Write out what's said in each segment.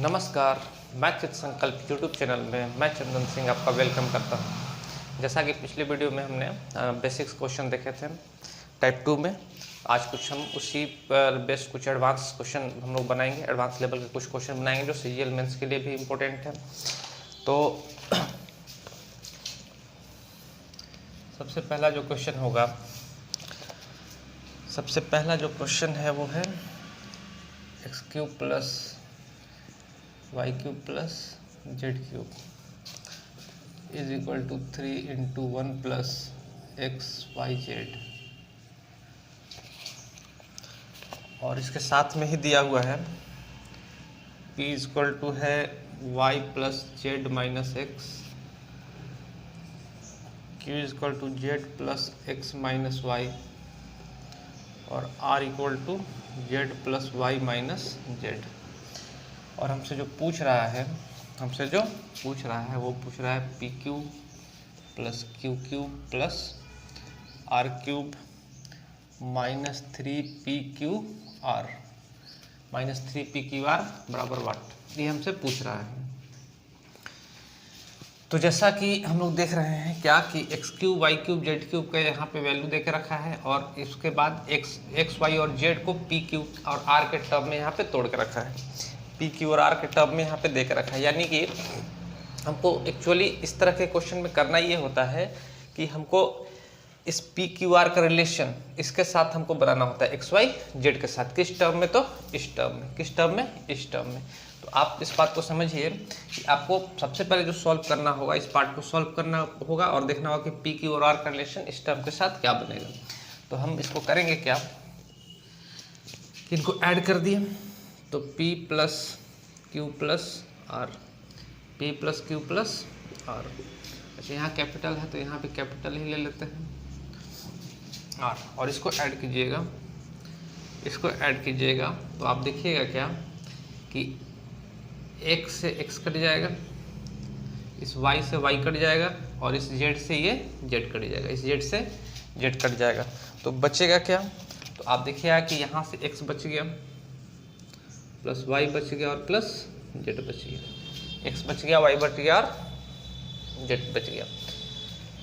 नमस्कार, math with संकल्प YouTube channel में मैं चंदन सिंह आपका वेलकम करता हूं। जैसा कि पिछले वीडियो में हमने बेसिक्स क्वेश्चन देखे थे टाइप 2 में, आज कुछ हम उसी पर बेस्ड कुछ एडवांस क्वेश्चन हम लोग बनाएंगे। एडवांस लेवल के कुछ क्वेश्चन बनाएंगे जो सीजीएल मेंस के लिए भी इम्पोर्टेंट है। तो सबसे पहला जो क्वेश्चन है वो है x cube plus y cube plus z cube is equal to 3 into 1 plus x y z, और इसके साथ में ही दिया हुआ है p इज इक्वल टू है y plus z minus x, q is equal to z plus x minus y, और r equal to z plus y minus z. और हमसे जो पूछ रहा है वो पूछ रहा है p cube plus q cube plus r cube minus 3p q r minus 3p q r बराबर वाट, ये हमसे पूछ रहा है। तो जैसा कि हम लोग देख रहे हैं क्या कि x cube y cube z cube का यहाँ पे वैल्यू दे के रखा है, और इसके बाद एक्स वाई और जेड को पी क्यूब और आर के टर्म में यहाँ पे तोड़ के रखा है, पी क्यू और आर के टर्म में यहाँ पे दे के रखा है। यानी कि हमको एक्चुअली इस तरह के क्वेश्चन में करना ये होता है कि हमको इस पी क्यू आर का रिलेशन इसके साथ हमको बनाना होता है एक्स वाई जेड के साथ। किस टर्म में? तो इस टर्म में। किस टर्म में? इस टर्म में। तो आप इस बात को समझिए कि आपको सबसे पहले जो सॉल्व करना होगा, इस पार्ट को सॉल्व करना होगा और देखना होगा कि पी क्यू और आर का रिलेशन इस टर्म के साथ क्या बनेगा। तो हम इसको करेंगे क्या कि इनको ऐड कर दिए, तो p plus Q plus r, p plus Q plus r. अच्छा, यहाँ कैपिटल है तो यहाँ पे कैपिटल ही ले लेते हैं आर, और इसको ऐड कीजिएगा। तो आप देखिएगा क्या कि x से x कट जाएगा, इस y से y कट जाएगा, और इस z से ये z कट जाएगा, इस z से z कट जाएगा। तो बचेगा क्या? तो आप देखिएगा कि यहाँ से x बच गया, प्लस y बच गया, और प्लस z बच गया। x बच गया, y बच गया, और z बच गया।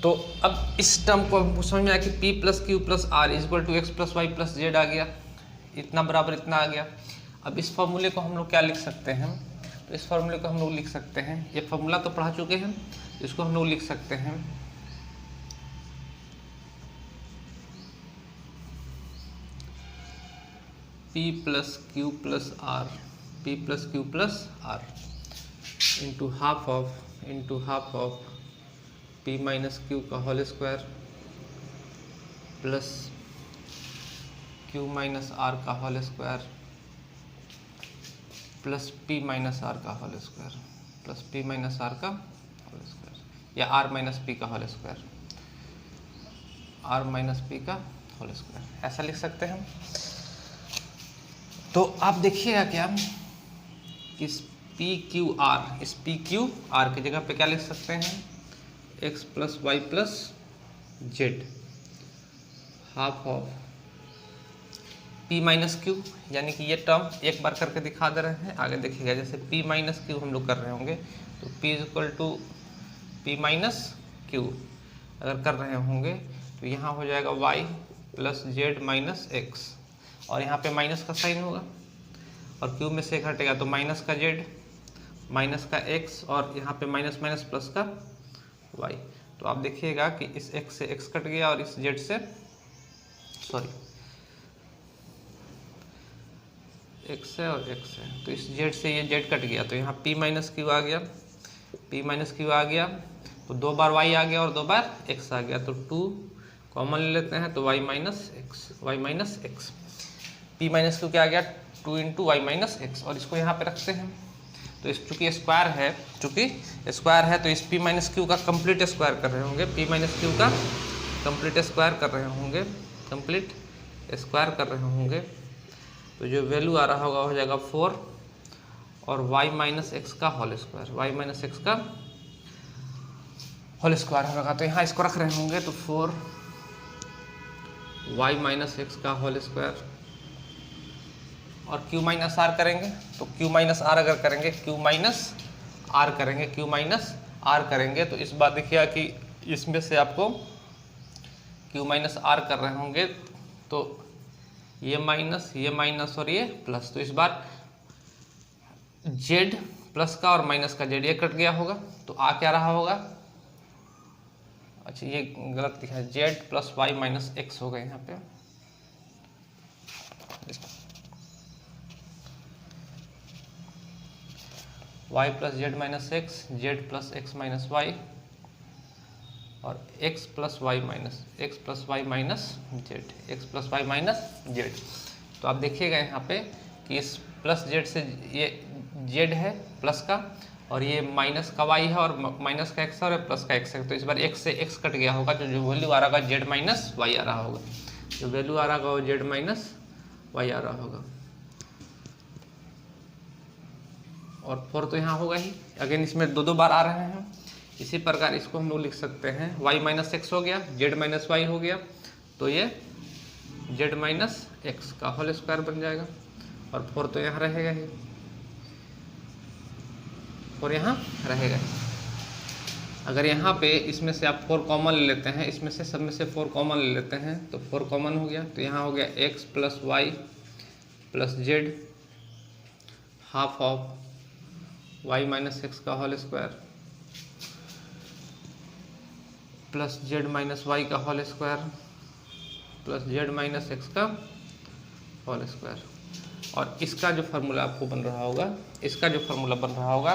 तो अब इस टर्म को हमको समझ में आया कि p plus Q plus r is equal to x plus y plus z आ गया, इतना बराबर इतना आ गया। अब इस फॉर्मूले को हम लोग क्या लिख सकते हैं? तो इस फॉर्मूले को हम लोग लिख सकते हैं, ये फॉर्मूला तो पढ़ा चुके हैं, इसको हम लोग लिख सकते हैं p plus Q plus r, p plus Q plus r into half of p minus q का whole square plus q minus r का whole square plus p minus r का whole square plus p minus r का whole square, या r minus p का whole square, r minus p का whole square, ऐसा लिख सकते हैं। तो आप देखिएगा क्या कि इस पी क्यू आर की जगह पे क्या लिख सकते हैं? x plus y plus z half of p minus q, यानी कि ये टर्म एक बार करके दिखा दे रहे हैं। आगे देखिएगा, जैसे p माइनस क्यू हम लोग कर रहे होंगे तो p is equal to p minus q अगर कर रहे होंगे तो यहाँ हो जाएगा y plus z minus x, और यहाँ पे माइनस का साइन होगा, और क्यूब में से घटेगा तो माइनस का जेड माइनस का एक्स, और यहाँ पे माइनस माइनस प्लस का वाई। तो आप देखिएगा कि इस एक्स से एक्स कट गया, और इस जेड से एक्स है और एक्स है, तो इस जेड से ये जेड कट गया, तो यहाँ p माइनस क्यू आ गया, तो 2 बार y आ गया और 2 बार x आ गया, तो 2 कॉमन ले लेते हैं तो y minus x, p minus Q क्या आ गया? 2 इंटू वाई माइनस एक्स, और इसको यहाँ पे रखते हैं। तो इस चूँकि स्क्वायर है तो इस p माइनस क्यू का कंप्लीट स्क्वायर कर रहे होंगे, तो जो वैल्यू आ रहा होगा हो जाएगा 4, और y माइनस एक्स का होल स्क्वायर, होगा। तो यहाँ इसको रख रहे होंगे तो 4 y माइनस एक्स का होल स्क्वायर और Q माइनस आर करेंगे तो Q माइनस आर अगर करेंगे Q माइनस आर करेंगे Q माइनस आर करेंगे तो इस बार देखिएगा कि इसमें से आपको Q माइनस आर कर रहे होंगे तो ये माइनस और ये प्लस, तो इस बार Z प्लस का और माइनस का Z ये कट गया होगा तो आ क्या रहा होगा, अच्छा ये गलत लिखा है, Z plus y minus x होगा यहाँ पे, y plus z minus x, z plus x minus y और x plus y minus z, x plus y minus z. तो आप देखिएगा यहाँ पे कि इस प्लस जेड से ये जेड है प्लस का और ये माइनस का वाई है और माइनस का एक्स है और प्लस का एक्स है, तो इस बार एक्स से एक्स कट गया होगा, जो वैल्यू आ रहा होगा जेड माइनस वाई आ रहा होगा, जो वैल्यू आ रहा होगा वो जेड माइनस वाई आ रहा होगा। और 4 तो यहाँ होगा ही, अगेन इसमें दो बार आ रहे हैं। इसी प्रकार इसको हम लोग लिख सकते हैं y माइनस एक्स हो गया, जेड माइनस वाई हो गया, तो ये जेड माइनस एक्स का होल स्क्वायर बन जाएगा और 4 तो यहाँ रहेगा ही, 4 यहाँ रहेगा। अगर यहाँ पे इसमें से आप 4 कॉमन ले लेते हैं, इसमें से सब में से 4 कॉमन ले लेते हैं तो 4 कॉमन हो गया, तो यहाँ हो गया x plus y plus z half of y minus x का whole square plus z minus y का whole square plus z minus x का होल स्क्वायर। और इसका जो फार्मूला आपको बन रहा होगा, इसका जो फार्मूला बन रहा होगा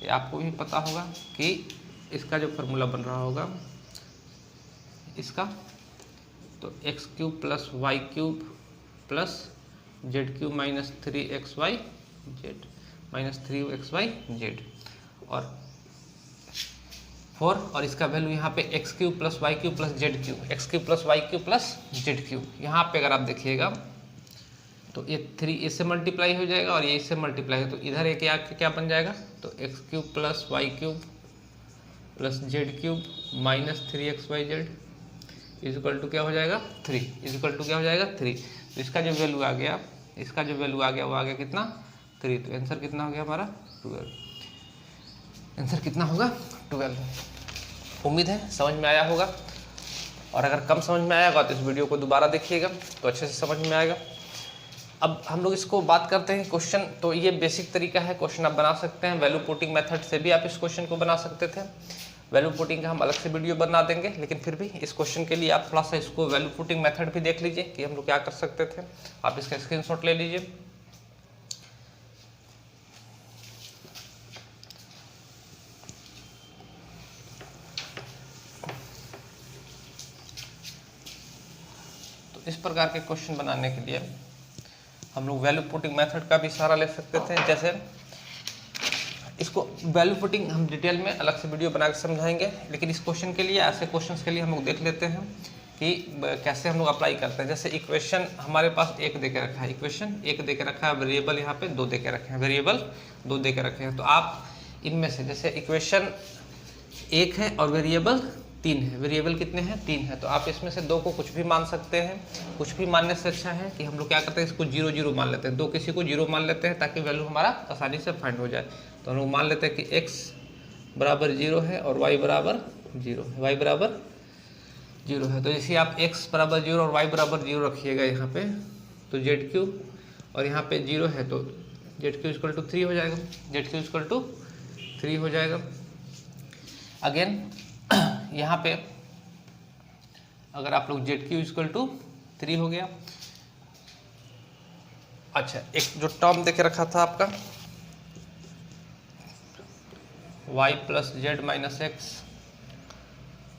ये आपको भी पता होगा कि इसका जो फार्मूला बन रहा होगा इसका, तो x cube plus y cube plus z cube minus 3xy z minus 3xy z और 4 और इसका वैल्यू यहाँ पे x cube plus y cube plus z cube, x cube plus y cube plus z cube. यहाँ पे अगर आप देखिएगा तो ये 3 इससे मल्टीप्लाई हो जाएगा और ये इससे मल्टीप्लाई है, तो इधर एक क्या बन जाएगा, तो x cube plus y cube plus z cube minus 3xy z is equal to क्या हो जाएगा 3, इजिकल टू क्या हो जाएगा 3। तो इसका जो वैल्यू आ गया, इसका जो वैल्यू आ गया वो आ गया कितना 3, तो आंसर कितना हो गया हमारा 12, आंसर कितना होगा 12। उम्मीद है समझ में आया होगा, और अगर कम समझ में आया होगा तो इस वीडियो को दोबारा देखिएगा तो अच्छे से समझ में आएगा। अब हम लोग इसको बात करते हैं क्वेश्चन, तो ये बेसिक तरीका है, क्वेश्चन आप बना सकते हैं, वैल्यू पुटिंग मेथड से भी आप इस क्वेश्चन को बना सकते थे। वैल्यू पुटिंग का हम अलग से वीडियो बना देंगे, लेकिन फिर भी इस क्वेश्चन के लिए आप थोड़ा सा इसको वैल्यू पुटिंग मेथड भी देख लीजिए कि हम लोग क्या कर सकते थे। आप इसका स्क्रीनशॉट ले लीजिए। तो इस प्रकार के क्वेश्चन बनाने के लिए हम लोग वैल्यू पुटिंग मेथड का भी सहारा ले सकते थे। जैसे इसको वैल्यू पुटिंग हम डिटेल में अलग से वीडियो बना के समझाएंगे, लेकिन इस क्वेश्चन के लिए, ऐसे क्वेश्चंस के लिए हम लोग देख लेते हैं कि कैसे हम लोग अप्लाई करते हैं। जैसे इक्वेशन हमारे पास एक दे के रखा है, इक्वेशन एक दे के रखा है, वेरिएबल यहाँ पे 2 दे के रखे हैं, वेरिएबल 2 दे के रखे हैं। तो आप इनमें से जैसे इक्वेशन 1 है और वेरिएबल 3 है, वेरिएबल कितने हैं 3 है, तो आप इसमें से 2 को कुछ भी मान सकते हैं। कुछ भी मानने से अच्छा है कि हम लोग क्या करते हैं, इसको 0 0 मान लेते हैं, 2 किसी को 0 मान लेते हैं ताकि वैल्यू हमारा आसानी से फाइंड हो जाए। तो हम लोग मान लेते हैं कि x बराबर 0 है और y बराबर 0 है, y बराबर 0 है। तो जैसे आप x बराबर 0 और y बराबर 0 रखिएगा यहाँ पे, तो जेड क्यूब और यहाँ पे 0 है तो जेड क्यूब इक्वल टू 3 हो जाएगा, जेड क्यूब इक्वल टू 3 हो जाएगा। अगेन यहाँ पे अगर आप लोग जेड क्यूब इक्वल टू 3 हो गया। अच्छा, एक जो टर्म देके रखा था आपका y plus z minus x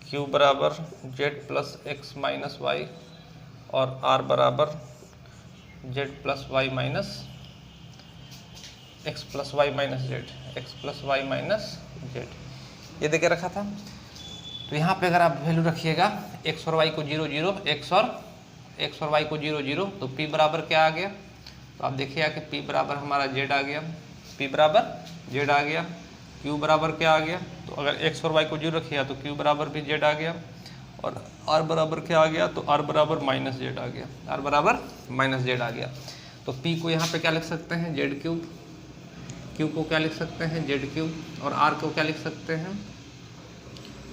q बराबर z plus x minus y और r बराबर z plus y minus x plus y minus z, x plus y minus z, ये देके रखा था। तो यहाँ पे अगर आप वैल्यू रखिएगा x और y को 0 0, x और y को 0 0, तो p बराबर क्या आ गया, तो आप देखिएगा कि p बराबर हमारा z आ गया, p बराबर z आ गया, q बराबर क्या आ गया, तो अगर x और y को 0 रखिएगा तो q बराबर भी z आ गया, और r बराबर क्या आ गया, तो r बराबर माइनस z आ गया, r बराबर माइनस z आ गया। तो P को यहाँ पे क्या लिख सकते हैं, जेड क्यूब, Q को क्या लिख सकते हैं, जेड क्यूब, और R को क्या लिख सकते हैं,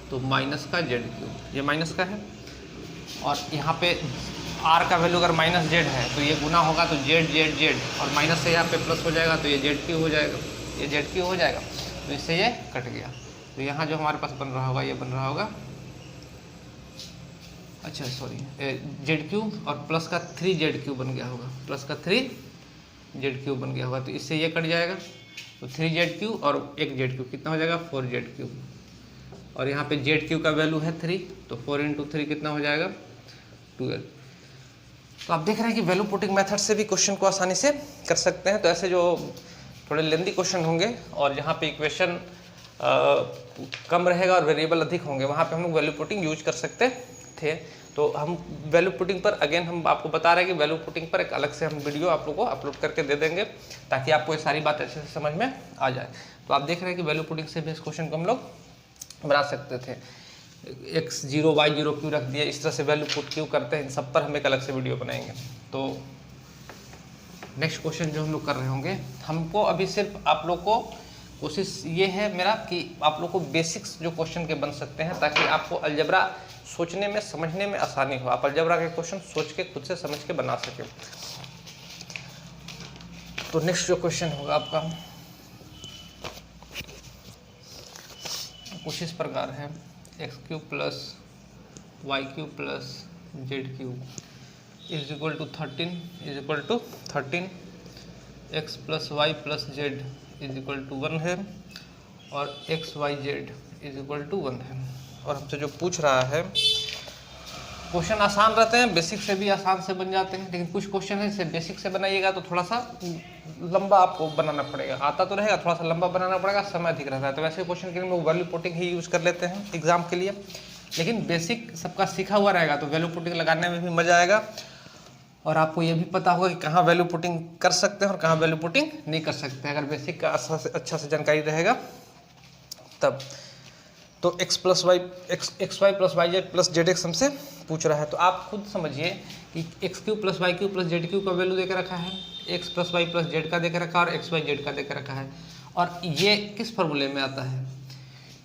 तो माइनस का जेड क्यूब, ये माइनस का है। और यहाँ पे R का वैल्यू अगर माइनस जेड है तो ये गुना होगा तो जेड जेड जेड, और माइनस से यहाँ पे प्लस हो जाएगा तो ये जेड क्यूब हो जाएगा, ये जेड क्यूब हो जाएगा, तो इससे ये कट गया। तो यहाँ जो हमारे पास बन रहा होगा ये बन रहा होगा, अच्छा सॉरी, जेड क्यूब और प्लस का 3 जेड क्यूब बन गया होगा, प्लस का 3 जेड क्यूब बन गया होगा, तो इससे ये कट जाएगा। तो 3 जेड क्यूब और 1 जेड क्यूब कितना हो जाएगा, 4 जेड क्यूब, और यहाँ पे जेड क्यूब का वैल्यू है 3, तो 4 × 3 कितना हो जाएगा, 12। तो आप देख रहे हैं कि वैल्यू पुटिंग मेथड से भी क्वेश्चन को आसानी से कर सकते हैं। तो ऐसे जो थोड़े लेंदी क्वेश्चन होंगे और जहाँ पे इक्वेशन कम रहेगा और वेरिएबल अधिक होंगे, वहाँ पे हम लोग वैल्यू पुटिंग यूज कर सकते थे। तो हम वैल्यू पुटिंग पर अगेन हम आपको बता रहे हैं कि वैल्यू पुटिंग पर एक अलग से हम वीडियो आप लोगों को अपलोड करके दे देंगे, ताकि आपको ये सारी बातें अच्छे से समझ में आ जाए। तो आप देख रहे हैं कि वैल्यू पुटिंग से भी इस क्वेश्चन को हम लोग बना सकते थे, x0 y0 क्यों रख दिया, इस तरह से वैल्यू पुट क्यों करते हैं, इन सब पर हम एक अलग से वीडियो बनाएंगे। तो नेक्स्ट क्वेश्चन जो हम लोग कर रहे होंगे, हमको अभी सिर्फ आप लोग को कोशिश ये है मेरा कि आप लोग को बेसिक्स जो क्वेश्चन के बन सकते हैं, ताकि आपको अलजबरा सोचने में समझने में आसानी हो, आप अलजबरा के क्वेश्चन सोच के खुद से समझ के बना सकें। तो नेक्स्ट जो क्वेश्चन होगा आपका कुछ इस प्रकार है, x³ + y³ + z³ = 13 x + y + z = 1 है, और x y z = 1 है। और हमसे जो पूछ रहा है, क्वेश्चन आसान रहते हैं, बेसिक से भी आसान से बन जाते हैं, लेकिन कुछ क्वेश्चन है जैसे बेसिक से बनाइएगा तो थोड़ा सा लंबा आपको बनाना पड़ेगा, आता तो रहेगा, थोड़ा सा लंबा बनाना पड़ेगा, समय अधिक रहता है। तो वैसे क्वेश्चन के लिए हम लोग वैल्यू पुटिंग ही यूज़ कर लेते हैं एग्जाम के लिए, लेकिन बेसिक सबका सीखा हुआ रहेगा तो वैल्यू पुटिंग लगाने में भी मज़ा आएगा, और आपको ये भी पता होगा कि कहाँ वैल्यू पुटिंग कर सकते हैं और कहाँ वैल्यू पुटिंग नहीं कर सकते हैं, अगर बेसिक का अच्छा से जानकारी रहेगा तब। तो x + y + yz + zx हमसे पूछ रहा है, तो आप खुद समझिए कि x³ + y³ + z³ का वैल्यू देकर रखा है, x + y + z का देकर रखा है, और x y z का देकर रखा है, और ये किस फार्मूले में आता है,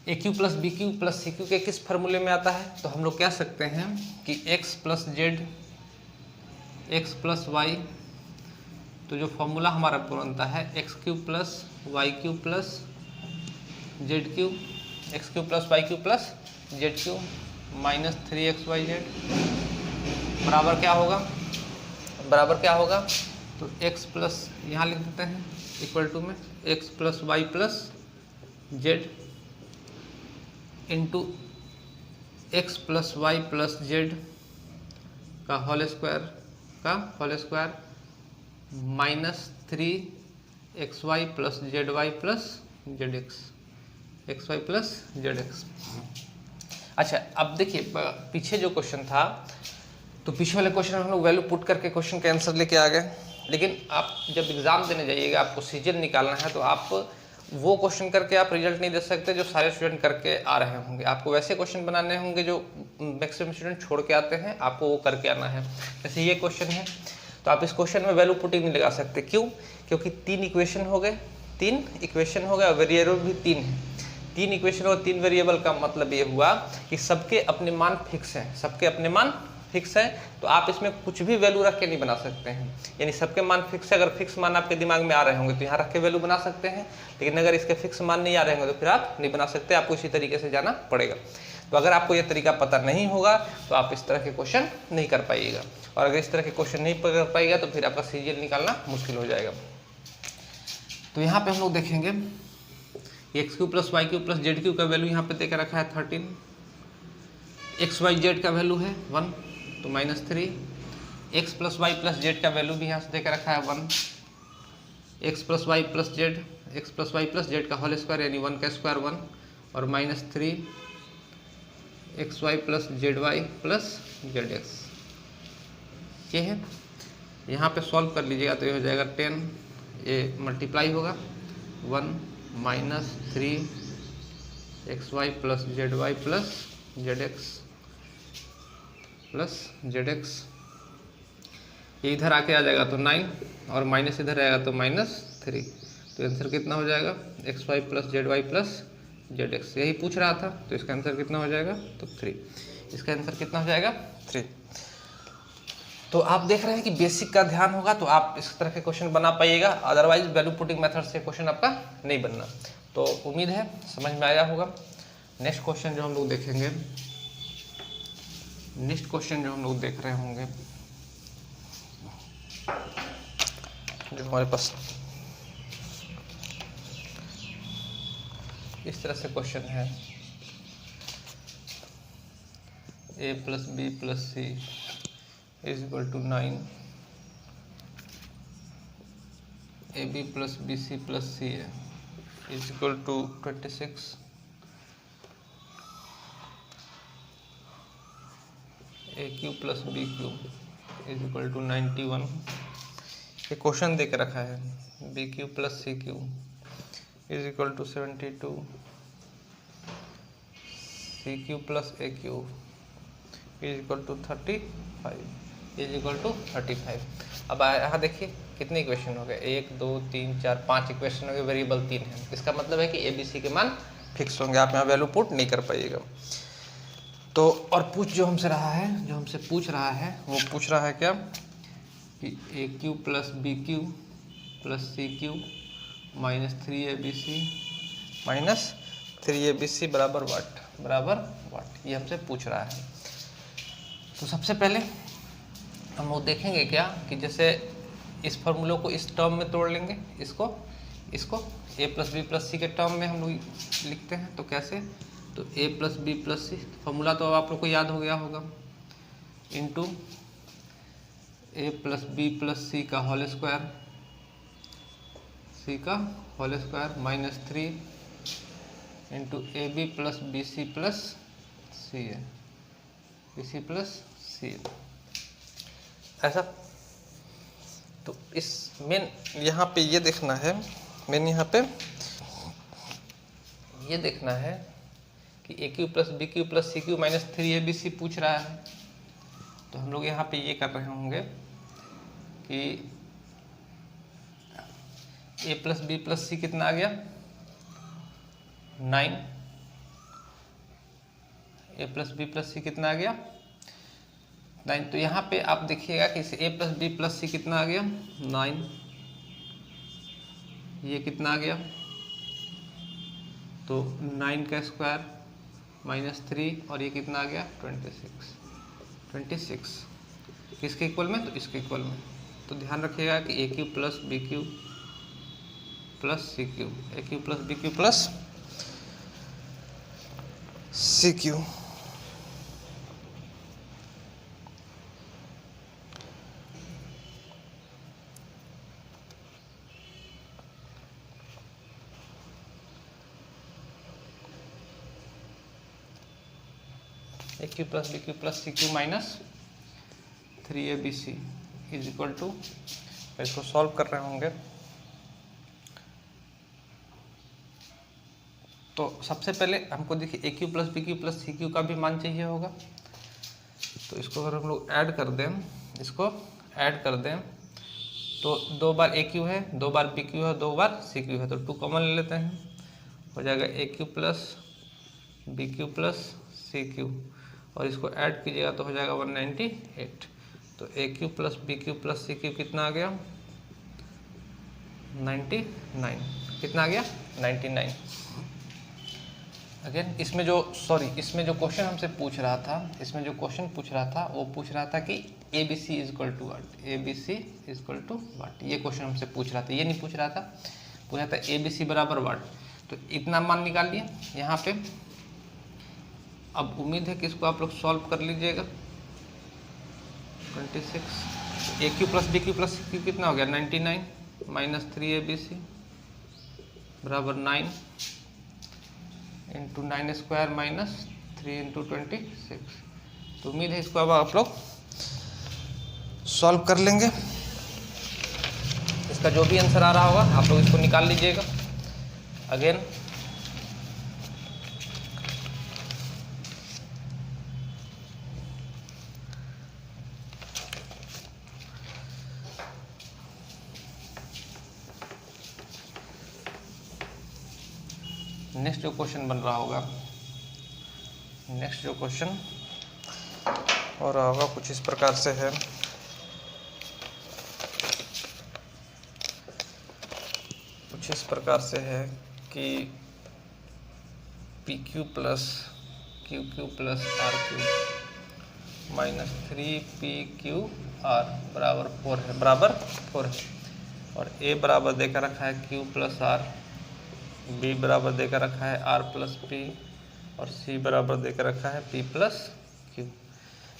a³ + b³ + c³ के किस फार्मूले में आता है। तो हम लोग कह सकते हैं कि x + z x + y, तो जो फॉर्मूला हमारा बनता है x³ + y³ + z³ x³ + y³ + z³ - 3xyz बराबर क्या होगा, तो x प्लस यहाँ लिख देते हैं इक्वल टू में x + y + z into x + y + z का whole square -3xy + zy + zx, xy + zx। अच्छा, अब देखिए पीछे जो क्वेश्चन था, तो पीछे वाले क्वेश्चन में हम लोग वैल्यू पुट करके क्वेश्चन के आंसर लेके आ गए, लेकिन आप जब एग्ज़ाम देने जाइएगा, आपको सीजन निकालना है, तो आप वो क्वेश्चन करके आप रिजल्ट नहीं दे सकते जो सारे स्टूडेंट करके आ रहे होंगे। आपको वैसे क्वेश्चन बनाने होंगे जो मैक्सिमम स्टूडेंट छोड़ के आते हैं, आपको वो करके आना है। जैसे ये क्वेश्चन है, तो आप इस क्वेश्चन में वैल्यू पुटिंग नहीं लगा सकते, क्यों, क्योंकि 3 इक्वेशन हो गए और वेरिएबल भी 3 है। 3 इक्वेशन और 3 वेरिएबल का मतलब ये हुआ कि सबके अपने मान फिक्स हैं, तो आप इसमें कुछ भी वैल्यू रख के नहीं बना सकते हैं। यानी सबके मान फिक्स है, अगर फिक्स मान आपके दिमाग में आ रहे होंगे तो यहाँ रख के वैल्यू बना सकते हैं, लेकिन अगर इसके फिक्स मान नहीं आ रहे होंगे तो फिर आप नहीं बना सकते, आपको इसी तरीके से जाना पड़ेगा। तो अगर आपको ये तरीका पता नहीं होगा तो आप इस तरह के क्वेश्चन नहीं कर पाइएगा, और अगर इस तरह के क्वेश्चन नहीं कर पाइएगा तो फिर आपका सीजन निकालना मुश्किल हो जाएगा। तो यहाँ पे हम लोग देखेंगे x³ + y³ + z³ का वैल्यू यहाँ पे देकर रखा है 13, x y z का वैल्यू है 1 तो -3, x + y + z का वैल्यू भी यहाँ से देकर रखा है 1, x + y + z का होल स्क्वायर यानी 1 का स्क्वायर 1, और -3 xy + zy + zx। ये है, यहाँ पे सॉल्व कर लीजिएगा तो ये हो जाएगा 10, ये मल्टीप्लाई होगा 1 - 3 xy + zy + zx ये इधर आके आ जाएगा तो 9 और माइनस इधर आएगा तो -3। तो आंसर कितना हो जाएगा xy plus ZY plus ZX, यही पूछ रहा था। तो इसका आंसर कितना हो जाएगा तो 3, इसका आंसर कितना हो जाएगा 3। तो आप देख रहे हैं कि बेसिक का ध्यान होगा तो आप इस तरह के क्वेश्चन बना पाइएगा, अदरवाइज वैल्यू पुटिंग मेथड से क्वेश्चन आपका नहीं बनना। तो उम्मीद है समझ में आया होगा। नेक्स्ट क्वेश्चन जो हम लोग देखेंगे, नेक्स्ट क्वेश्चन जो हम लोग देख रहे होंगे, जो हमारे पास इस तरह से क्वेश्चन है, a plus B plus C is equal to 9, a B plus B C plus C a is equal to 26, A Q plus B q is equal to 91। ये क्वेश्चन दे के रखा है, b Q plus C q is equal to 72, c q plus a q is equal to 35 is equal to 35। अब यहाँ देखिए कितने equation हो गए, 1 2 3 4 5 इक्वेशन हो गए, वेरिएबल 3 है। इसका मतलब है कि ए बी सी के मान फिक्स होंगे, आप यहाँ वैल्यू पुट नहीं कर पाइएगा। तो और जो हमसे रहा है, जो हमसे पूछ रहा है वो पूछ रहा है क्या कि A Q plus B Q plus C Q minus 3abc minus 3abc बराबर वाट, ये हमसे पूछ रहा है। तो सबसे पहले हम वो देखेंगे क्या कि जैसे इस फॉर्मूलों को इस टर्म में तोड़ लेंगे, इसको a प्लस बी प्लस सी के टर्म में हम लोग लिखते हैं। तो कैसे, तो a plus B plus C formula तो आप लोग को याद हो गया होगा, into a plus B plus C का whole square, minus 3 into A B plus B C plus C A, ऐसा। तो इस मेन यहाँ पे ये देखना है, मेन यहाँ पे ये देखना है कि A Q plus B Q plus C Q minus 3abc पूछ रहा है। तो हम लोग यहाँ पे ये कर रहे होंगे कि ए प्लस बी प्लस सी कितना आ गया 9, ए प्लस बी प्लस सी कितना आ गया 9। तो यहाँ पे आप देखिएगा कि ए प्लस बी प्लस सी कितना आ गया 9, ये कितना आ गया, तो 9 का स्क्वायर माइनस 3 और ये कितना आ गया 26 किसके इक्वल में, तो इसके इक्वल में। तो ध्यान रखिएगा कि A Q plus B Q plus C cube, A Q plus B Q plus C cube, A Q plus B Q plus C Q minus 3abc is equal to, इसको solve कर रहे होंगे। तो सबसे पहले हमको देखिए A Q plus B Q plus C cube का भी मान चाहिए होगा। तो इसको अगर हम लोग ऐड कर दें, इसको ऐड कर दें तो 2 बार ए क्यू है, 2 बार बी क्यू है, 2 बार सी क्यू है, तो 2 कॉमन ले लेते हैं, हो जाएगा A Q plus B Q plus C cube, और इसको ऐड कीजिएगा तो हो जाएगा 198। तो A Q plus B Q plus C cube कितना आ गया 99, कितना आ गया 99। अगेन इसमें जो क्वेश्चन हमसे पूछ रहा था, इसमें जो क्वेश्चन पूछ रहा था वो पूछ रहा था कि A B C is equal to what, A B C is equal to what, ये क्वेश्चन हमसे पूछ रहा था, ये नहीं पूछ रहा था, पूछा था ए बी सी बराबर वाट। तो इतना मान निकाल लिए यहाँ पे। अब उम्मीद है कि इसको आप लोग सॉल्व कर लीजिएगा। 26 ए Q plus B Q plus सी क्यू कितना हो गया 99 माइनस 3abc बराबर 9 इंटू 9 स्क्वायर माइनस 3 इंटू 26। तो उम्मीद है इसको अब आप लोग सॉल्व कर लेंगे। इसका जो भी आंसर आ रहा होगा आप लोग इसको निकाल लीजिएगा। अगेन नेक्स्ट जो क्वेश्चन बन रहा होगा, नेक्स्ट जो क्वेश्चन हो रहा होगा कुछ इस प्रकार से है। कुछ इस प्रकार से है कि p q plus q q plus r q minus 3pqr बराबर 4 है, बराबर 4 है। और a बराबर देकर रखा है q प्लस आर, b बराबर देकर रखा है r प्लस पी, और c बराबर देकर रखा है p plus q.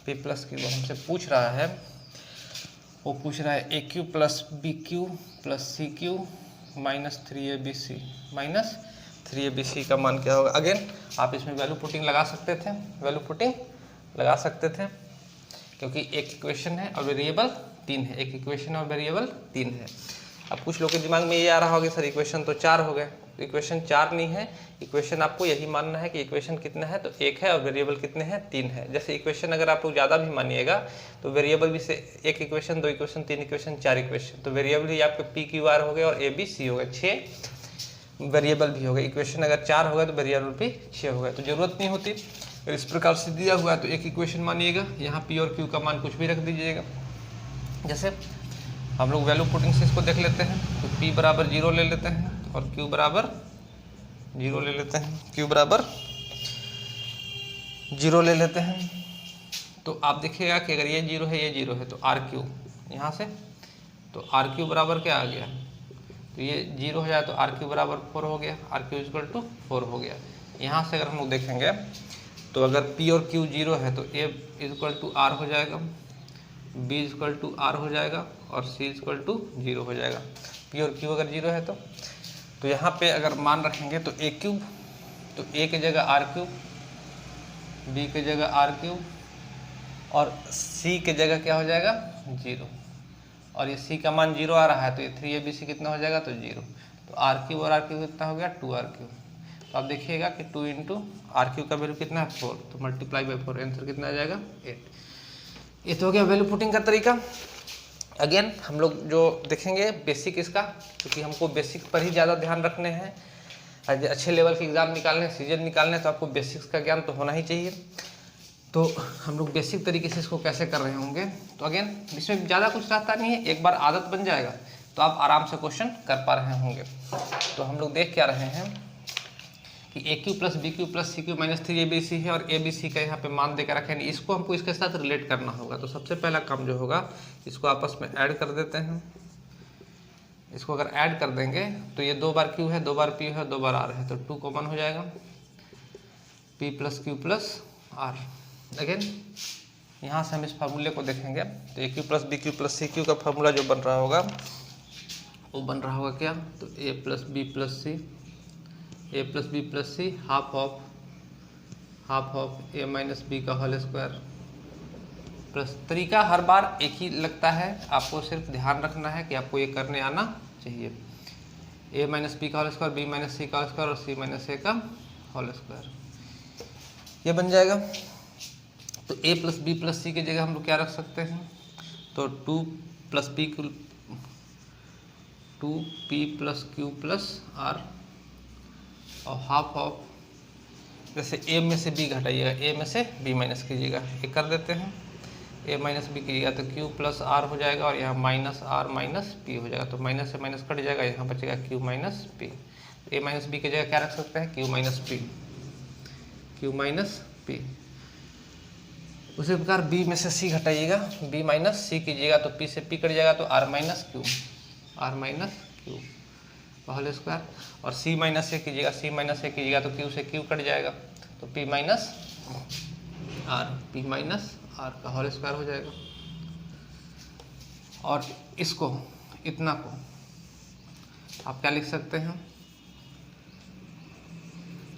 p plus q हमसे पूछ रहा है, वो पूछ रहा है a q plus B Q plus C Q minus 3abc, minus 3abc का मान क्या होगा। अगेन आप इसमें वैल्यू पुटिंग लगा सकते थे, वैल्यू पुटिंग लगा सकते थे, क्योंकि एक इक्वेशन है और वेरिएबल 3 है, एक इक्वेशन और वेरिएबल 3 है। अब कुछ लोगों के दिमाग में ये आ रहा होगा सर इक्वेशन तो 4 हो गए, तो इक्वेशन 4 नहीं है, इक्वेशन आपको यही मानना है कि इक्वेशन कितना है, तो 1 है और वेरिएबल कितने हैं, 3 है। जैसे इक्वेशन अगर आप लोग ज़्यादा भी मानिएगा तो वेरिएबल भी से 1 इक्वेशन, 2 इक्वेशन, 3 इक्वेशन, 4 इक्वेशन, तो वेरिएबल ही आपके पी क्यू आर हो गए और ए बी सी हो गए, 6 वेरिएबल भी हो गए। इक्वेशन अगर 4 हो गए तो वेरिएबल भी 6 हो गए, तो जरूरत नहीं होती। अगर इस प्रकार से दिया हुआ है तो एक इक्वेशन मानिएगा, यहाँ पी और क्यू का मान कुछ भी रख दीजिएगा। जैसे हम लोग वैल्यू पुटिंग से इसको देख लेते हैं, तो p बराबर 0 ले लेते हैं और q बराबर 0 ले लेते हैं, q बराबर 0 ले लेते हैं। तो आप देखिएगा कि अगर ये 0 है, ये 0 है, तो आर क्यू यहाँ से, तो आर क्यू बराबर क्या आ गया, तो ये 0 हो जाए तो आर क्यू बराबर 4 हो गया, आर क्यू इक्वल टू 4 हो गया। यहाँ से अगर हम लोग देखेंगे तो अगर p और q 0 है तो a इक्वल टू आर हो जाएगा, b इक्वल टू आर हो जाएगा और c इक्वल टू 0 हो जाएगा। p और q अगर 0 है तो यहाँ पे अगर मान रखेंगे तो a क्यूब, तो a की जगह आर क्यूब, b की जगह आर क्यूब और c की जगह क्या हो जाएगा 0, और ये c का मान 0 आ रहा है तो ये 3abc कितना हो जाएगा, तो 0। तो आर क्यूब और आर क्यूब कितना हो गया, 2r क्यूब। तो आप देखिएगा कि 2 इंटू आर क्यूब का वैल्यू कितना है 4, तो मल्टीप्लाई बाई 4, आंसर कितना आ जाएगा 8। ये तो हो गया वैल्यू पुटिंग का तरीका। अगेन हम लोग जो देखेंगे बेसिक इसका, क्योंकि हमको बेसिक पर ही ज़्यादा ध्यान रखने हैं। अच्छे लेवल के एग्जाम निकालने, सीजन निकालने, तो आपको बेसिक्स का ज्ञान तो होना ही चाहिए। तो हम लोग बेसिक तरीके से इसको कैसे कर रहे होंगे, तो अगेन इसमें ज़्यादा कुछ रहता नहीं है, एक बार आदत बन जाएगा तो आप आराम से क्वेश्चन कर पा रहे होंगे। तो हम लोग देख क्या रहे हैं कि A Q plus B Q plus C Q minus 3abc है और abc का यहाँ पे मान देकर रखे हैं, इसको हमको इसके साथ रिलेट करना होगा। तो सबसे पहला काम जो होगा, इसको आपस में ऐड कर देते हैं। इसको अगर ऐड कर देंगे तो ये 2 बार q है, 2 बार p है, 2 बार r है, तो 2 कॉमन हो जाएगा, p plus Q plus R. Again यहाँ से हम इस फार्मूले को देखेंगे तो A Q plus B Q plus C cube का फार्मूला जो बन रहा होगा वो बन रहा होगा क्या, तो a plus B plus C, a plus B plus c half of a minus B का होल स्क्वायर प्लस। तरीका हर बार एक ही लगता है, आपको सिर्फ ध्यान रखना है कि आपको ये करने आना चाहिए। ए माइनस बी का होल स्क्वायर, बी माइनस सी का होल स्क्वायर और सी माइनस ए का होल स्क्वायर, ये बन जाएगा। तो ए प्लस बी प्लस सी की जगह हम लोग क्या रख सकते हैं, तो 2p plus Q plus r और हाफ ऑफ, जैसे a में से b घटाइएगा, a में से b माइनस कीजिएगा, ये कर देते हैं, a माइनस बी कीजिएगा तो q प्लस आर हो जाएगा और यहाँ माइनस आर माइनस पी हो जाएगा, तो माइनस से माइनस कट जाएगा, यहाँ बचेगा q minus p. a minus b की जगह क्या रख सकते हैं, q माइनस पी। उसी प्रकार b में से c घटाइएगा, b माइनस c कीजिएगा तो p से p कट जाएगा, तो r minus q whole square, और c माइनस ए कीजिएगा, c माइनस ए कीजिएगा तो q से q कट जाएगा, तो p माइनस आर का होल स्क्वायर हो जाएगा। और इसको इतना को आप क्या लिख सकते हैं,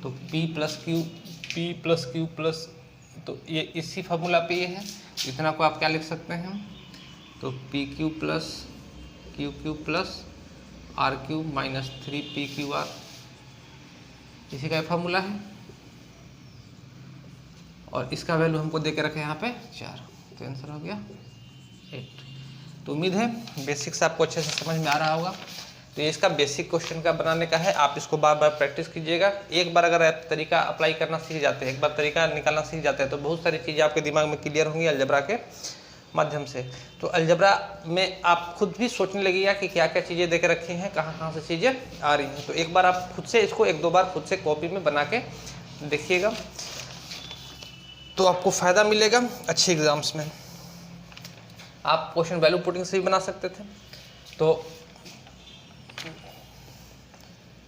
तो p प्लस क्यू प्लस, तो ये इसी फार्मूला पे ये है, इतना को आप क्या लिख सकते हैं, तो p q plus r q minus 3pqr, इसी का फार्मूला है। और इसका वैल्यू हमको दे के रखे यहाँ पे 4, तो आंसर हो गया 8। तो उम्मीद है बेसिक्स आपको अच्छे से समझ में आ रहा होगा। तो ये इसका बेसिक क्वेश्चन का बनाने का है। आप इसको बार बार प्रैक्टिस कीजिएगा। एक बार अगर आप तरीका अप्लाई करना सीख जाते हैं, एक बार तरीका निकालना सीख जाते हैं, तो बहुत सारी चीज़ें आपके दिमाग में क्लियर होंगी अलजेब्रा के माध्यम से। तो अलजेब्रा में आप खुद भी सोचने लगेगा कि क्या क्या चीज़ें देके रखी हैं, कहाँ कहाँ से चीज़ें आ रही हैं। तो एक बार आप खुद से इसको 1-2 बार खुद से कॉपी में बना के देखिएगा, तो आपको फ़ायदा मिलेगा अच्छे एग्जाम्स में। आप क्वेश्चन वैल्यू पुटिंग से भी बना सकते थे। तो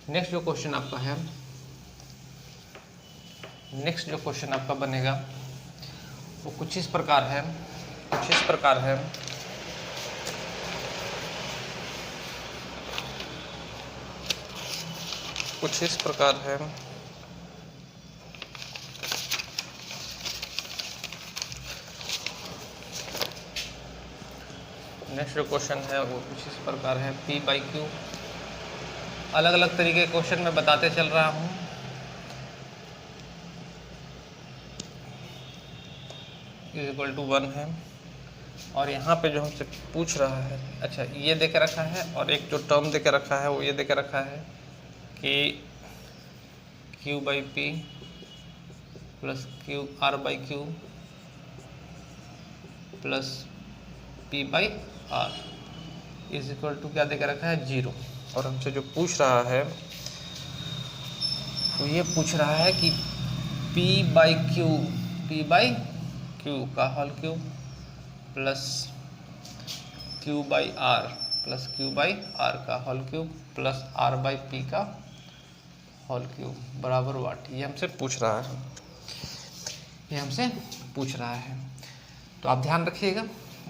नेक्स्ट जो क्वेश्चन आपका है, नेक्स्ट जो क्वेश्चन आपका बनेगा वो कुछ इस प्रकार है, कुछ इस प्रकार है। कुछ इस प्रकार है। नेक्स्ट जो क्वेश्चन है वो कुछ इस प्रकार है, P बाई क्यू। अलग अलग तरीके के क्वेश्चन मैं बताते चल रहा हूँ। इज इक्वल टू 1 है, और यहाँ पे जो हमसे पूछ रहा है, अच्छा ये दे के रखा है, और एक जो टर्म दे के रखा है वो ये दे के रखा है कि Q by p plus q r by q plus P by r is equal to क्या दे के रखा है 0। और हमसे जो पूछ रहा है वो ये पूछ रहा है कि P बाई क्यू का whole cube plus Q by R plus Q by R का whole cube plus R by P का होल क्यूब बराबर वाट। ये हमसे पूछ रहा है, ये हमसे पूछ रहा है। तो आप ध्यान रखिएगा,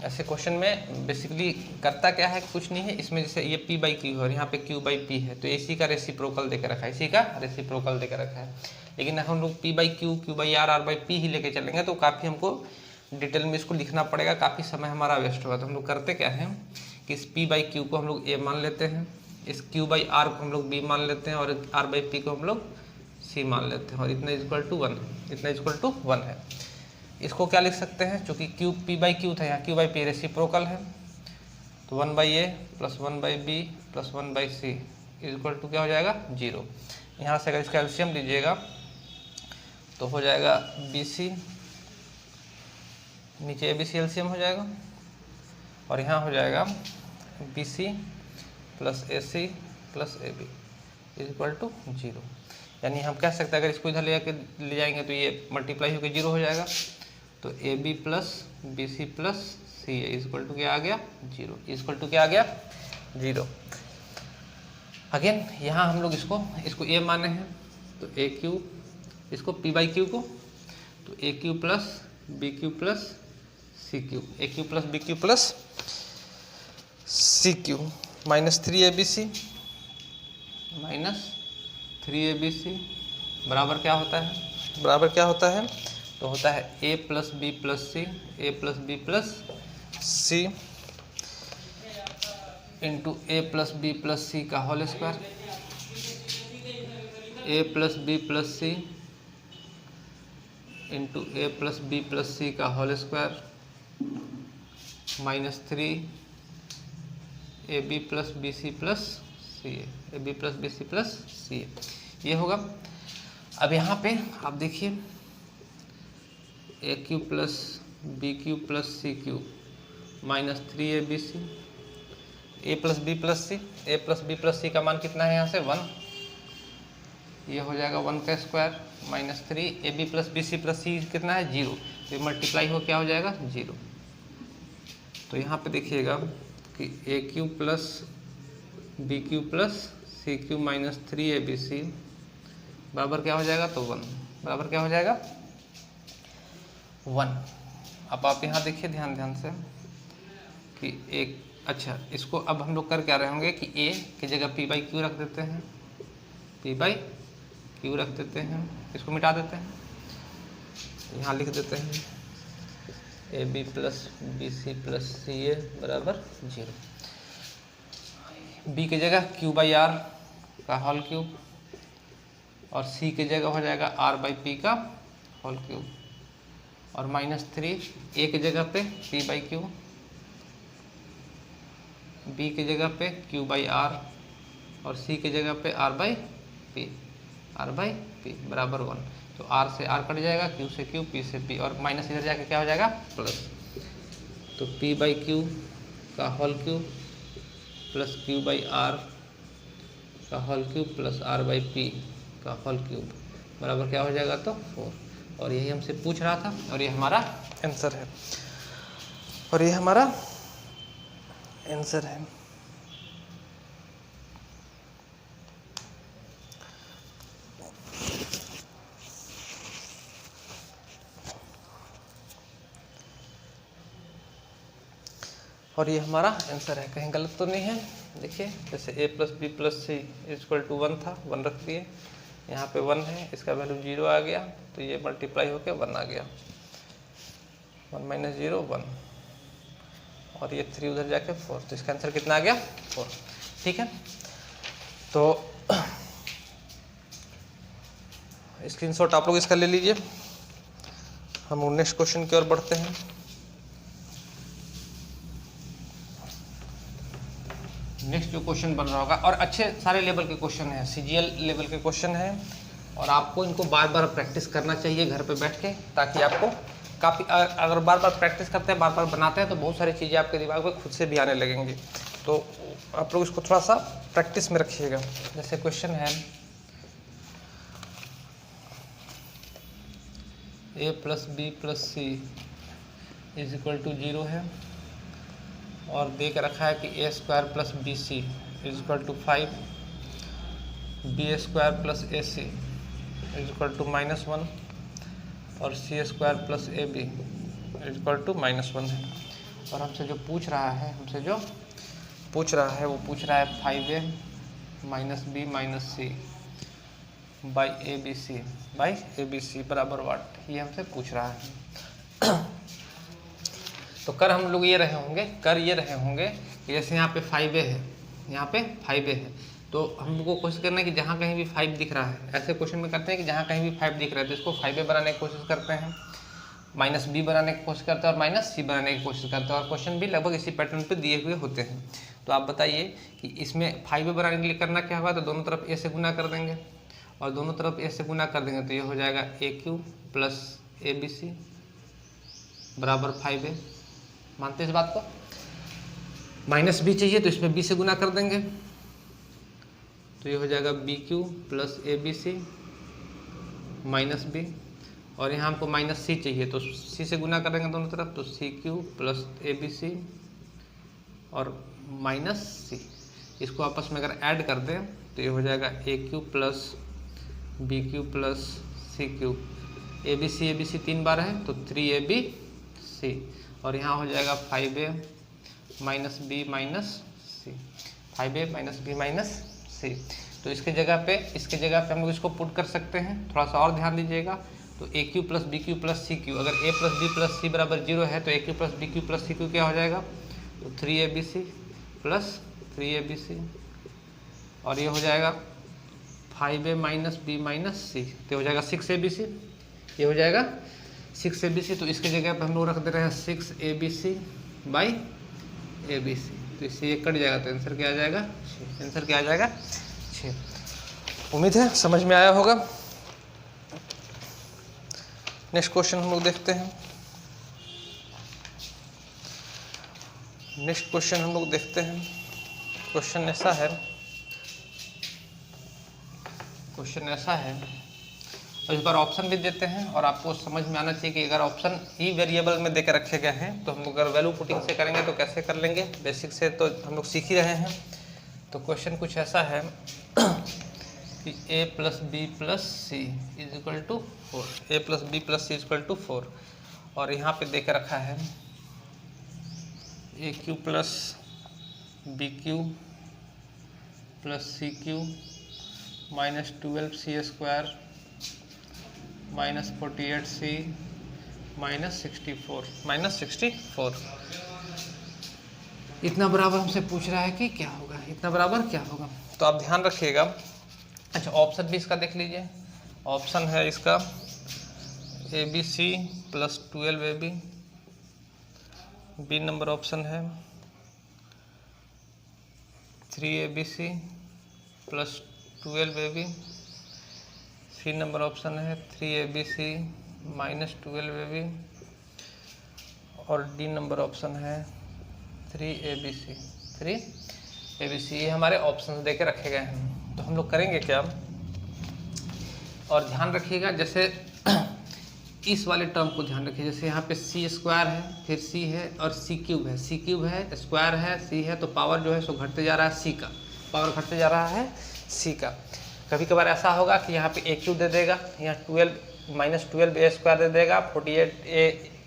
ऐसे क्वेश्चन में बेसिकली करता क्या है, कुछ नहीं है। इसमें जैसे ये P बाई क्यू है और यहाँ पे Q बाई पी है, तो इसी का रेसिप्रोकल देकर रखा है, इसी का रेसिप्रोकल देकर रखा है। लेकिन हम लोग P by Q, Q by R, R by P ही लेके चलेंगे तो काफ़ी हमको डिटेल में इसको लिखना पड़ेगा, काफ़ी समय हमारा वेस्ट होगा। तो हम लोग करते क्या हैं कि इस P बाई क्यू को हम लोग A मान लेते हैं, इस Q बाई आर को हम लोग B मान लेते हैं, और R बाई पी को हम लोग C मान लेते हैं, और इतना इक्वल टू 1, इतना इक्वल टू 1 है। इसको क्या लिख सकते हैं, चूँकि क्यू P बाई क्यू था, यहाँ Q बाई पी रेसिप्रोकल है, तो 1 by A plus 1 by B plus 1 by C equal to क्या हो जाएगा 0। यहाँ से अगर इसका एलसीएम लीजिएगा तो हो जाएगा BC, नीचे ABC एलसीएम हो जाएगा, और यहाँ हो जाएगा BC plus AC plus AB equal to 0। यानी हम कह सकते हैं अगर इसको इधर ले जाएंगे तो ये मल्टीप्लाई होकर 0 हो जाएगा। तो AB plus BC plus CA equal to क्या आ गया 0, इक्वल टू क्या आ गया 0। अगेन यहाँ हम लोग इसको A माने हैं, तो AQ, इसको P बाई क्यू को, तो AQ plus BQ plus CQ, AQ plus BQ plus CQ minus 3ABC minus 3ABC बराबर क्या होता है, बराबर क्या होता है, तो होता है A plus B plus C, A plus B plus C into A plus B plus C का whole square, A plus B plus C into A plus B plus C का whole square minus 3AB plus BC plus CA, AB plus BC plus CA, ये होगा। अब यहाँ पे आप देखिए AQ plus BQ plus CQ minus 3ABC, A plus B plus C, A plus B plus C का मान कितना है यहाँ से 1, ये हो जाएगा 1 का square minus 3, AB plus BC plus C कितना है 0, तो मल्टीप्लाई हो क्या हो जाएगा 0। तो यहाँ पे देखिएगा कि AQ plus BQ plus CQ minus 3ABC बराबर क्या हो जाएगा, तो 1, बराबर क्या हो जाएगा 1। अब आप यहाँ देखिए ध्यान से कि एक, अच्छा इसको अब हम लोग कर क्या रहे होंगे कि A की जगह P बाई क्यू रख देते हैं, P बाई क्यू रख देते हैं, इसको मिटा देते हैं, यहाँ लिख देते हैं AB plus BC plus CA बराबर 0। B की जगह Q बाई आर का होल क्यूब, और C की जगह हो जाएगा R बाई पी का होल क्यूब, और माइनस 3 A की जगह पे P बाई क्यू, B की जगह पे Q बाई आर और सी की जगह पे R by P, R by P बराबर 1। तो आर से आर कट जाएगा, क्यू से क्यू, पी से पी, और माइनस इधर जाके क्या हो जाएगा प्लस। तो पी बाई क्यू का whole cube plus Q by R का whole cube plus R by P का होल क्यूब बराबर क्या हो जाएगा तो 4। और यही हमसे पूछ रहा था और ये हमारा आंसर है, और ये हमारा आंसर है। और ये हमारा आंसर है, कहीं गलत तो नहीं है। देखिए जैसे a plus B plus c equal to 1 था, 1 रख दिए, यहाँ पे 1 है, इसका वैल्यू 0 आ गया, तो ये मल्टीप्लाई होकर 1 आ गया, 1 माइनस 0 1, और ये 3 उधर जाके 4, तो इसका आंसर कितना आ गया 4। ठीक है, तो स्क्रीनशॉट आप लोग इसका ले लीजिए। हम नेक्स्ट क्वेश्चन की ओर बढ़ते हैं। नेक्स्ट जो क्वेश्चन बन रहा होगा, और अच्छे सारे लेवल के क्वेश्चन हैं, सीजीएल लेवल के क्वेश्चन हैं, और आपको इनको बार बार प्रैक्टिस करना चाहिए घर पे बैठ के, ताकि आपको काफ़ी, अगर बार बार प्रैक्टिस करते हैं, बार बार बनाते हैं, तो बहुत सारी चीज़ें आपके दिमाग में खुद से भी आने लगेंगी। तो आप लोग इसको थोड़ा सा प्रैक्टिस में रखिएगा। जैसे क्वेश्चन है a plus B plus C is equal to 0 है, और दे के रखा है कि A square plus B C is equal to 5, B square plus A C is equal to -1, और C square plus A B is equal to -1 है। और हमसे जो पूछ रहा है, वो पूछ रहा है 5a minus b minus c by a B c बराबर वाट, ये हमसे पूछ रहा है। तो कर हम लोग ये रहे होंगे कि जैसे यहाँ पे 5a है, यहाँ पे 5a है, तो हमको कोशिश करना है कि जहाँ कहीं भी 5 दिख रहा है, ऐसे क्वेश्चन में करते हैं कि जहाँ कहीं भी 5 दिख रहा है तो इसको 5a बनाने की कोशिश करते हैं, माइनस बी बनाने की कोशिश करते हैं, और माइनस सी बनाने की कोशिश करते हैं, और क्वेश्चन भी लगभग इसी पैटर्न पे दिए हुए होते हैं। तो आप बताइए कि इसमें 5a बनाने के लिए करना क्या होगा, तो दोनों तरफ a से गुना कर देंगे, और दोनों तरफ a से गुना कर देंगे तो ये हो जाएगा a³ प्लस abc बराबर 5a। मानते हैं इस बात को? माइनस बी चाहिए तो इसमें b से गुना कर देंगे, तो ये हो जाएगा bq plus abc minus b, और यहाँ हमको माइनस सी चाहिए तो c से गुना करेंगे दोनों तरफ, तो cq प्लस abc और माइनस सी, इसको आपस में अगर ऐड कर दें तो ये हो जाएगा aq plus bq plus cq, abc 3 बार है तो 3abc, और यहाँ हो जाएगा 5a माइनस बी माइनस सी, 5a माइनस बी माइनस सी। तो इसके जगह पे हम लोग इसको पुट कर सकते हैं। थोड़ा सा और ध्यान दीजिएगा, तो a³ plus bq plus cq, अगर a plus b plus c बराबर 0 है तो a³ plus bq plus cq क्या हो जाएगा, तो 3abc प्लस 3abc, और ये हो जाएगा 5a माइनस बी माइनस सी, तो हो जाएगा 6abc, ये हो जाएगा 6abc। तो इसके जगह पे हम लोग रख दे रहे हैं 6abc बाई abc, तो इससे ये कट जाएगा, तो आंसर क्या आ जाएगा 6। आंसर क्या आ जाएगा 6। उम्मीद है समझ में आया होगा। नेक्स्ट क्वेश्चन हम लोग देखते हैं। क्वेश्चन ऐसा है, और इस बार ऑप्शन भी देते हैं, और आपको समझ में आना चाहिए कि अगर ऑप्शन ही वेरिएबल में देकर रखे गए हैं तो हम लोग अगर वैल्यू पुटिंग से करेंगे तो कैसे कर लेंगे, बेसिक से तो हम लोग सीख ही रहे हैं। तो क्वेश्चन कुछ ऐसा है कि a plus B plus C is equal to 4, a plus B plus C is equal to 4, और यहाँ पे दे के रखा है a³ plus bq plus cq minus 12c square minus 48c minus 64। इतना बराबर हमसे पूछ रहा है कि क्या होगा, इतना बराबर क्या होगा। तो आप ध्यान रखिएगा। अच्छा, ऑप्शन भी इसका देख लीजिए। ऑप्शन है इसका abc plus 12ab, b number option है 3abc प्लस 12ab, सी नंबर ऑप्शन है 3abc माइनस 12ab, और डी नंबर ऑप्शन है 3abc। ये हमारे ऑप्शन देके रखे गए हैं। तो हम लोग करेंगे क्या, और ध्यान रखिएगा जैसे इस वाले टर्म को ध्यान रखिए, जैसे यहाँ पे सी स्क्वायर है, फिर सी है और सी क्यूब है, सी क्यूब है, स्क्वायर है, सी है, तो पावर जो है सो घटते जा रहा है, सी का पावर घटते जा रहा है सी का। कभी कभार ऐसा होगा कि यहाँ पे ए क्यूब दे देगा, यहाँ 12 माइनस 12 ए स्क्वायर दे देगा, 48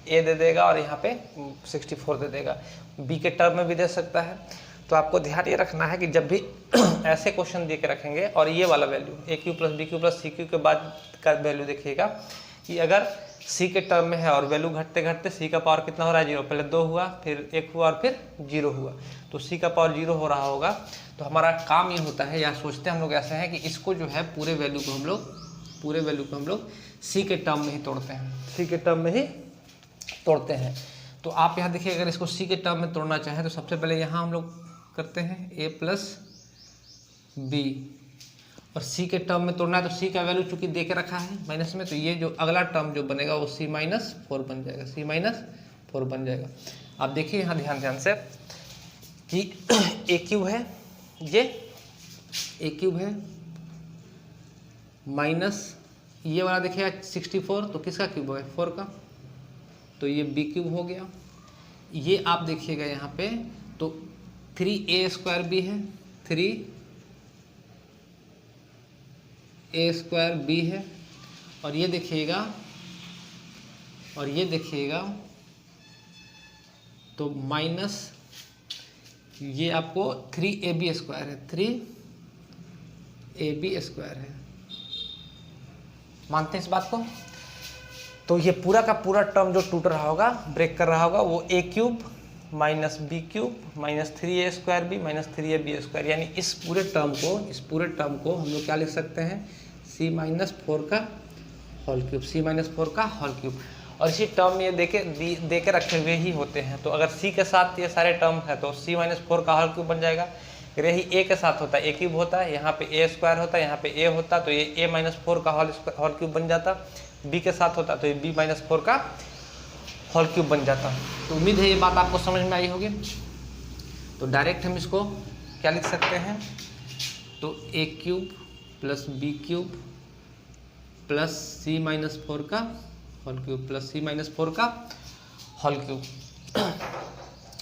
ए दे देगा, और यहाँ पे 64 दे देगा। बी के टर्म में भी दे सकता है। तो आपको ध्यान ये रखना है कि जब भी ऐसे क्वेश्चन दे के रखेंगे और ये वाला value A Q plus B Q plus C cube के बाद का वैल्यू देखिएगा कि अगर सी के टर्म में है और वैल्यू घटते घटते सी का पावर कितना हो रहा है, 0, पहले 2 हुआ, फिर 1 हुआ और फिर 0 हुआ, तो सी का पावर 0 हो रहा होगा। तो हमारा काम ये होता है, या सोचते हम लोग ऐसे हैं कि इसको जो है पूरे वैल्यू को हम लोग सी के टर्म में ही तोड़ते हैं, सी के टर्म में ही तोड़ते हैं। तो आप यहाँ देखिए, अगर इसको सी के टर्म में तोड़ना चाहें तो सबसे पहले यहाँ हम लोग करते हैं ए प्लस बी, और सी के टर्म में तोड़ना है तो सी का वैल्यू चूंकि दे के रखा है माइनस में, तो ये जो अगला टर्म जो बनेगा वो सी माइनस 4 बन जाएगा, सी माइनस 4 बन जाएगा। आप देखिए यहाँ ध्यान से कि ए क्यूब है, ये ए क्यूब है माइनस ये वाला देखिएगा 64, तो किसका क्यूब हो गया, 4 का, तो ये बी क्यूब हो गया। ये आप देखिएगा यहाँ पे तो 3a स्क्वायर भी है, 3a स्क्वायर बी है, और ये देखिएगा तो माइनस ये आपको 3ab स्क्वायर है, 3ab स्क्वायर है। मानते हैं इस बात को? तो ये पूरा का पूरा टर्म जो टूट रहा होगा, ब्रेक कर रहा होगा, वो A cube minus B cube minus 3a square B minus 3ab square, यानी इस पूरे टर्म को हम लोग क्या लिख सकते हैं, c माइनस 4 का होल क्यूब, c माइनस 4 का होल क्यूब। और इसी टर्म में ये देके रखे हुए ही होते हैं। तो अगर c के साथ ये सारे टर्म है तो c माइनस 4 का होल क्यूब बन जाएगा। अगर यही a के साथ होता है, a क्यूब होता है, यहाँ पे a स्क्वायर होता है, यहाँ पे a होता, तो ये a माइनस 4 का होल क्यूब बन जाता। b के साथ होता तो ये b माइनस 4 का होल क्यूब बन जाता। तो उम्मीद है ये बात आपको समझ में आई होगी। तो डायरेक्ट हम इसको क्या लिख सकते हैं, तो a cube plus b cube plus c minus 4 का whole cube plus c minus 4 का होल क्यूब।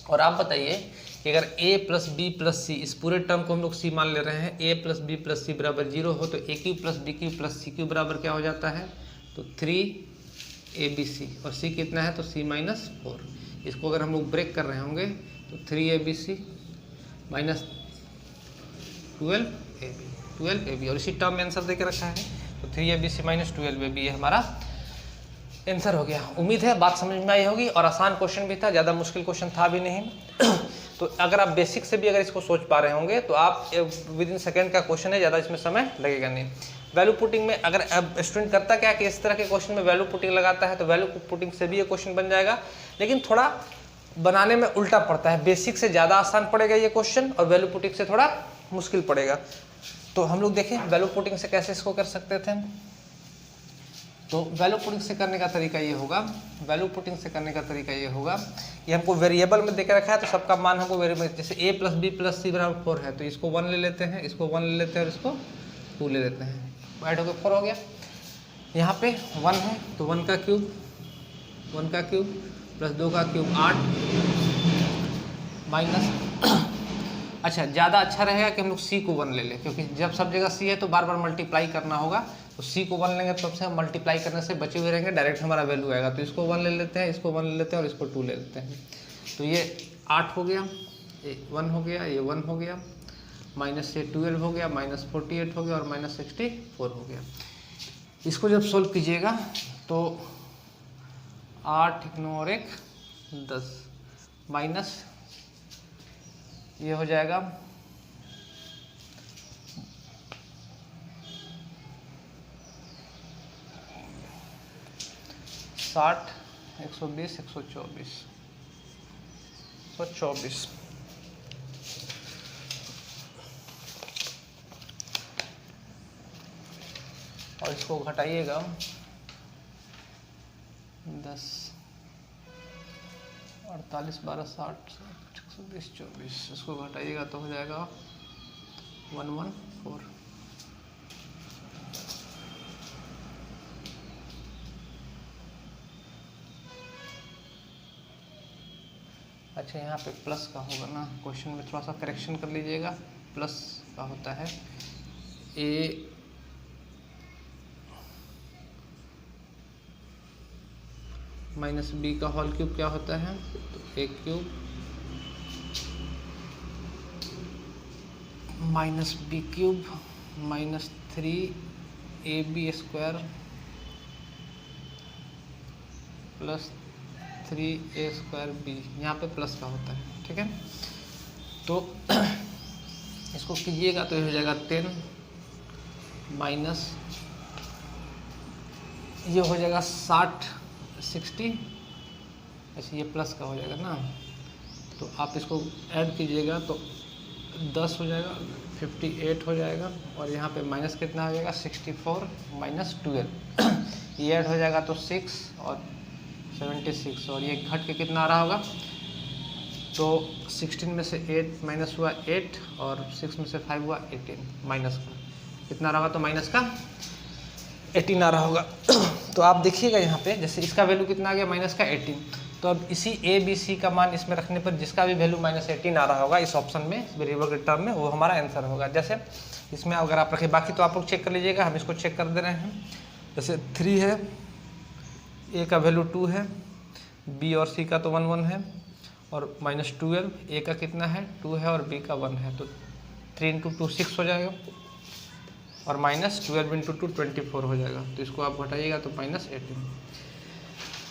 और आप बताइए कि अगर a प्लस बी प्लस सी, इस पूरे टर्म को हम लोग c मान ले रहे हैं, a plus B plus C बराबर 0 हो, तो a cube plus B cube plus C cube बराबर क्या हो जाता है, तो 3abc, और c कितना है तो c माइनस 4। इसको अगर हम लोग ब्रेक कर रहे होंगे तो 3abc माइनस 12ab, और इसी टर्म में आंसर देके रखा है, तो 3abc माइनस 12ab ये हमारा आंसर हो गया। उम्मीद है बात समझ में आई होगी, और आसान क्वेश्चन भी था, ज़्यादा मुश्किल क्वेश्चन था भी नहीं। तो अगर आप बेसिक से भी अगर इसको सोच पा रहे होंगे तो आप विद इन सेकेंड का क्वेश्चन है, ज़्यादा इसमें समय लगेगा नहीं। वैल्यू पुटिंग में अगर स्टूडेंट करता क्या कि इस तरह के क्वेश्चन में वैल्यू पुटिंग लगाता है, तो वैल्यू पुटिंग से भी ये क्वेश्चन बन जाएगा, लेकिन थोड़ा बनाने में उल्टा पड़ता है। बेसिक से ज़्यादा आसान पड़ेगा ये क्वेश्चन, और वैल्यू पुटिंग से थोड़ा मुश्किल पड़ेगा। तो हम लोग देखें वैल्यू पुटिंग से कैसे इसको कर सकते थे। तो वैल्यू पुटिंग से करने का तरीका ये होगा, ये हमको वेरिएबल में देकर रखा है, तो सबका मान हमको वेरिएबल, जैसे a plus B plus C बराबर 4 है, तो इसको 1 ले लेते हैं, इसको 1 ले लेते हैं, और इसको 2 ले लेते हैं, ऐड हो गया 4 हो गया। यहाँ पे 1 है तो 1 का क्यूब प्लस 2 का क्यूब 8 माइनस अच्छा, ज़्यादा अच्छा रहेगा कि हम लोग c को 1 ले लें, क्योंकि जब सब जगह c है तो बार बार मल्टीप्लाई करना होगा, तो c को 1 लेंगे तो सबसे मल्टीप्लाई करने से बचे हुए रहेंगे, डायरेक्ट हमारा वैल्यू आएगा। तो इसको 1 ले लेते हैं, इसको 1 ले लेते हैं, और इसको 2 ले लेते हैं। तो ये 8 हो गया, ये 1 हो गया, ये 1 हो गया, माइनस से 12 हो गया, माइनस 48 हो गया, और माइनस 64 हो गया। इसको जब सोल्व कीजिएगा तो 8 9 और 1 10 माइनस ये हो जाएगा 60 120 124। और इसको घटाइएगा 10, 48, 12, 60, 120, 24, इसको घटाइएगा तो हो जाएगा 114। अच्छा, यहाँ पे प्लस का होगा ना, क्वेश्चन में थोड़ा सा करेक्शन कर लीजिएगा। प्लस का होता है ए माइनस बी का होल क्यूब क्या होता है, तो A cube minus B cube minus 3ab square plus 3a square B, यहाँ पे प्लस का होता है। ठीक है, तो इसको कीजिएगा तो ये हो जाएगा 10 माइनस, ये हो जाएगा 60, ऐसे ये प्लस का हो जाएगा ना, तो आप इसको ऐड कीजिएगा तो 10 हो जाएगा, 58 हो जाएगा, और यहाँ पे माइनस कितना हो जाएगा 64 माइनस 12 ये ऐड हो जाएगा तो 6 और 76, और ये घट के कितना आ रहा होगा, तो 16 में से 8 माइनस हुआ 8 और 6 में से 5 हुआ 18, माइनस का कितना रहा, तो माइनस का 18 आ रहा होगा। तो आप देखिएगा यहाँ पे जैसे इसका वैल्यू कितना आ गया, माइनस का 18, तो अब इसी ए बी सी का मान इसमें रखने पर जिसका भी वैल्यू माइनस 18 आ रहा होगा इस ऑप्शन में, वेरिएबल के टर्म में, वो हमारा आंसर होगा। जैसे इसमें अगर आप रखें, बाकी तो आप लोग चेक कर लीजिएगा, हम इसको चेक कर दे रहे हैं। जैसे 3 है, ए का वैल्यू 2 है, बी और सी का तो 1 1 है, और माइनस 12, ए का कितना है 2 है और बी का 1 है, तो 3 इंटू 2 6 हो जाएगा, और माइनस 12 इंटू 2 24 हो जाएगा, तो इसको आप घटाइएगा तो माइनस 18।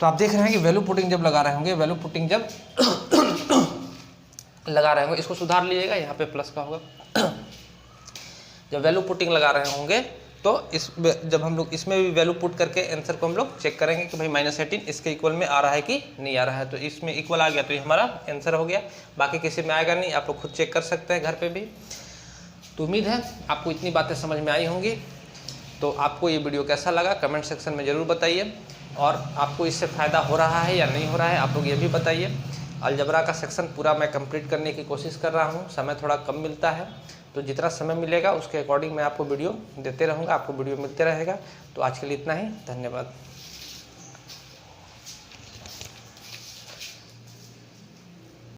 तो आप देख रहे हैं कि वैल्यू पुटिंग जब लगा रहे होंगे, वैल्यू पुटिंग जब लगा रहे होंगे, इसको सुधार लीजिएगा, यहाँ पे प्लस का होगा। जब वैल्यू पुटिंग लगा रहे होंगे तो इस जब हम लोग इसमें भी वैल्यू पुट करके आंसर को हम लोग चेक करेंगे कि भाई माइनस 18 इसके इक्वल में आ रहा है कि नहीं आ रहा है, तो इसमें इक्वल आ गया तो ये हमारा आंसर हो गया। बाकी किसी में आएगा नहीं, आप लोग खुद चेक कर सकते हैं घर पे भी। तो उम्मीद है आपको इतनी बातें समझ में आई होंगी। तो आपको ये वीडियो कैसा लगा कमेंट सेक्शन में ज़रूर बताइए, और आपको इससे फ़ायदा हो रहा है या नहीं हो रहा है आप लोग ये भी बताइए। अलजबरा का सेक्शन पूरा मैं कंप्लीट करने की कोशिश कर रहा हूँ, समय थोड़ा कम मिलता है, तो जितना समय मिलेगा उसके अकॉर्डिंग मैं आपको वीडियो देते रहूँगा, आपको वीडियो मिलते रहेगा। तो आज के लिए इतना ही, धन्यवाद।